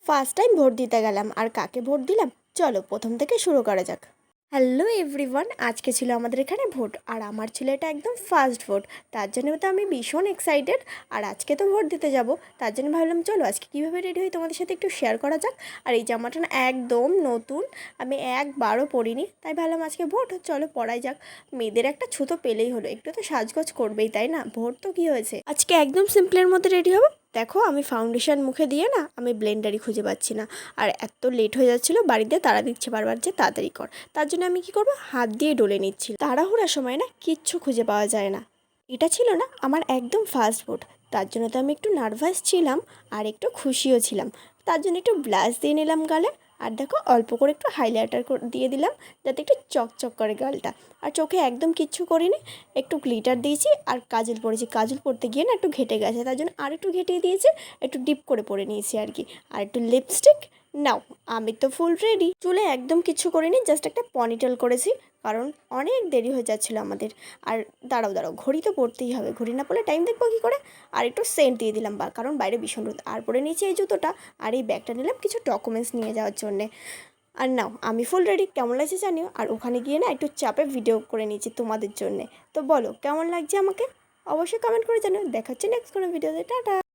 First time vote দিতে গেলাম, আর কাকে ভোট দিলাম চলো প্রথম থেকে শুরু করা যাক। হ্যালো এভরিওয়ান, আজকে ছিল আমাদের এখানে ভোট, আর আমার ছিল এটা একদম ফার্স্ট ভোট। তার জন্য তো আমি ভীষণ এক্সাইটেড। আর আজকে তো ভোট দিতে যাব, তার জন্য ভাবলাম চলো আজকে কীভাবে রেডি হই তোমাদের সাথে একটু শেয়ার করা যাক। আর এই জামাটা না একদম নতুন, আমি একবারও পরিনি, তাই ভাবলাম আজকে ভোট চলো পরাই যাক। মেয়েদের একটা ছুতো পেলেই হলো, একটু তো সাজগোজ করবেই তাই না, ভোট তো কী হয়েছে। আজকে একদম সিম্পলের মধ্যে রেডি হবো। দেখো আমি ফাউন্ডেশন মুখে দিয়ে না আমি ব্লেন্ডারই খুঁজে পাচ্ছি না, আর এত লেট হয়ে যাচ্ছিলো, বাড়িতে তাড়া দিচ্ছে বারবার যে তাড়াতাড়ি কর। তার জন্য আমি কি করব, হাত দিয়ে ডলে নিচ্ছি। তাড়াহুড়ার সময় না কিচ্ছু খুঁজে পাওয়া যায় না। এটা ছিল না আমার একদম ফার্স্ট ভোট, তার জন্য তো আমি একটু নার্ভাস ছিলাম আর একটু খুশিও ছিলাম। তার জন্য একটু ব্লাশ দিয়ে নিলাম গালে, আর দেখো অল্প করে একটু হাইলাইটার দিয়ে দিলাম যাতে একটু চকচক করে গালটা। আর চোখে একদম কিচ্ছু করিনি, একটু গ্লিটার দিয়েছি আর কাজল পরেছি। কাজল পরতে গিয়ে না একটু ঘেটে গেছে, তার জন্য আর একটু ঘেটিয়ে দিয়েছি, একটু ডিপ করে পরে নিয়েছি আর কি। আর একটু লিপস্টিক। নাও আমি তো ফুল রেডি। চুলে একদম কিছু করিনি, জাস্ট একটা পনিটেল করেছি, কারণ অনেক দেরি হয়ে যাচ্ছিলো আমাদের। আর দাঁড়াও দাঁড়াও, ঘড়ি তো পড়তেই হবে, ঘড়ি না পড়লে টাইম দেখবো কী করে। আর একটু সেন্ট দিয়ে দিলাম, কারণ বাইরে ভীষণ রোদ। আর পরে নিয়েছি এই জুতোটা, আর এই ব্যাগটা নিলাম কিছু ডকুমেন্টস নিয়ে যাওয়ার জন্যে। আর নাও আমি ফুল রেডি, কেমন লাগছে জানিও। আর ওখানে গিয়ে না একটু চাপে ভিডিও করে নিয়েছি তোমাদের জন্যে। তো বলো কেমন লাগছে আমাকে, অবশ্যই কমেন্ট করে জানিও। দেখা হচ্ছে নেক্সট কোনো ভিডিওতে, টাটা।